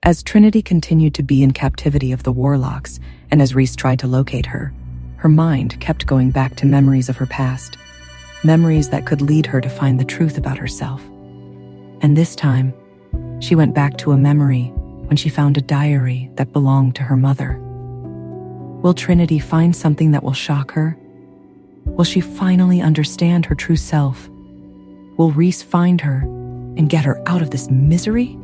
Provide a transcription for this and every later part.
As Trinity continued to be in captivity of the Warlocks, and as Rhys tried to locate her, her mind kept going back to memories of her past, memories that could lead her to find the truth about herself. And this time, she went back to a memory when she found a diary that belonged to her mother. Will Trinity find something that will shock her? Will she finally understand her true self? Will Rhys find her and get her out of this misery?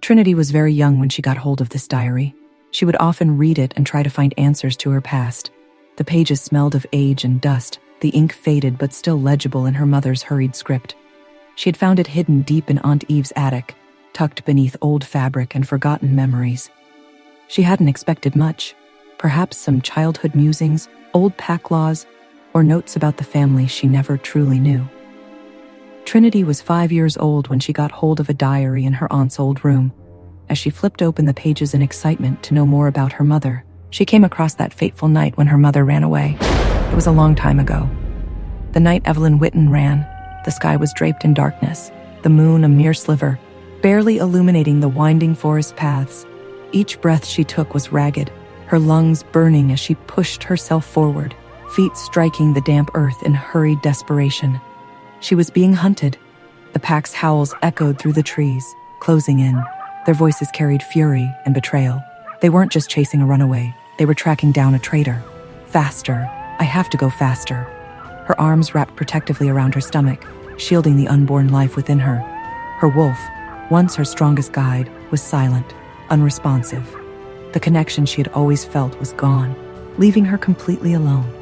Trinity was very young when she got hold of this diary. She would often read it and try to find answers to her past. The pages smelled of age and dust, the ink faded but still legible in her mother's hurried script. She had found it hidden deep in Aunt Eve's attic, tucked beneath old fabric and forgotten memories. She hadn't expected much, perhaps some childhood musings, old pack laws, or notes about the family she never truly knew. Trinity was 5 years old when she got hold of a diary in her aunt's old room. As she flipped open the pages in excitement to know more about her mother, she came across that fateful night when her mother ran away. It was a long time ago. The night Evelyn Whitten ran, the sky was draped in darkness, the moon a mere sliver, barely illuminating the winding forest paths. Each breath she took was ragged, her lungs burning as she pushed herself forward, feet striking the damp earth in hurried desperation. She was being hunted. The pack's howls echoed through the trees, closing in. Their voices carried fury and betrayal. They weren't just chasing a runaway, they were tracking down a traitor. Faster. I have to go faster. Her arms wrapped protectively around her stomach, shielding the unborn life within her. Her wolf, once her strongest guide, was silent, unresponsive. The connection she had always felt was gone, leaving her completely alone.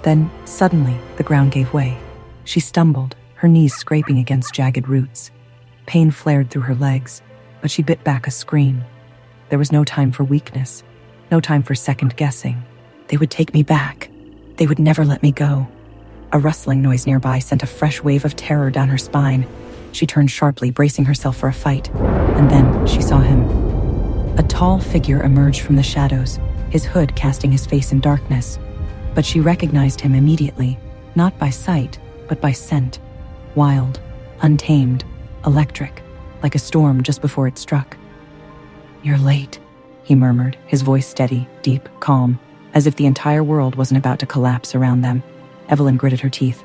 Then, suddenly, the ground gave way. She stumbled, her knees scraping against jagged roots. Pain flared through her legs, but she bit back a scream. There was no time for weakness, no time for second-guessing. They would take me back. They would never let me go. A rustling noise nearby sent a fresh wave of terror down her spine. She turned sharply, bracing herself for a fight. And then she saw him. A tall figure emerged from the shadows, his hood casting his face in darkness. But she recognized him immediately, not by sight, but by scent. Wild, untamed, electric, like a storm just before it struck. "You're late," he murmured, his voice steady, deep, calm, as if the entire world wasn't about to collapse around them. Evelyn gritted her teeth.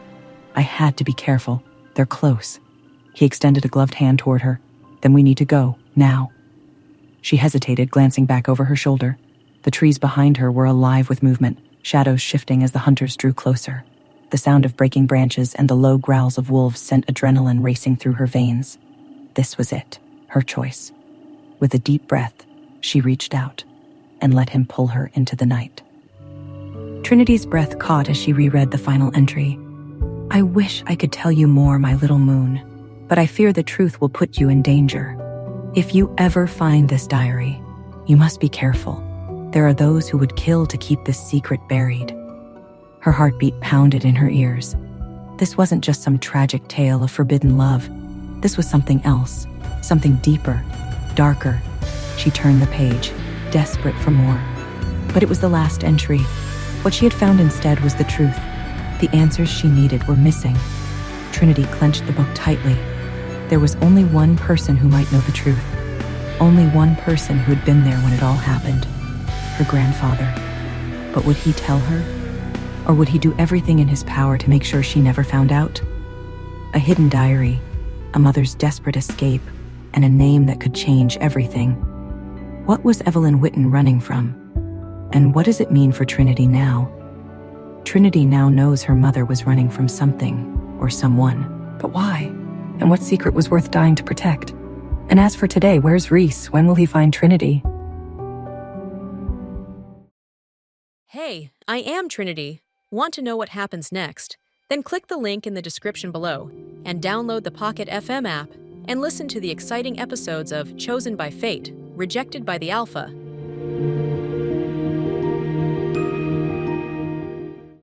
"I had to be careful. They're close." He extended a gloved hand toward her. "Then we need to go, now." She hesitated, glancing back over her shoulder. The trees behind her were alive with movement, shadows shifting as the hunters drew closer. The sound of breaking branches and the low growls of wolves sent adrenaline racing through her veins. This was it, her choice. With a deep breath, she reached out and let him pull her into the night. Trinity's breath caught as she reread the final entry. "I wish I could tell you more, my little moon, but I fear the truth will put you in danger. If you ever find this diary, you must be careful. There are those who would kill to keep this secret buried." Her heartbeat pounded in her ears. This wasn't just some tragic tale of forbidden love. This was something else, something deeper, darker. She turned the page, desperate for more. But it was the last entry. What she had found instead was the truth. The answers she needed were missing. Trinity clenched the book tightly. There was only one person who might know the truth. Only one person who had been there when it all happened. Her grandfather. But would he tell her? Or would he do everything in his power to make sure she never found out? A hidden diary, a mother's desperate escape, and a name that could change everything. What was Evelyn Whitten running from? And what does it mean for Trinity now? Trinity now knows her mother was running from something or someone. But why? And what secret was worth dying to protect? And as for today, where's Rhys? When will he find Trinity? Hey, I am Trinity. Want to know what happens next? Then click the link in the description below and download the Pocket FM app and listen to the exciting episodes of Chosen by Fate, Rejected by the Alpha,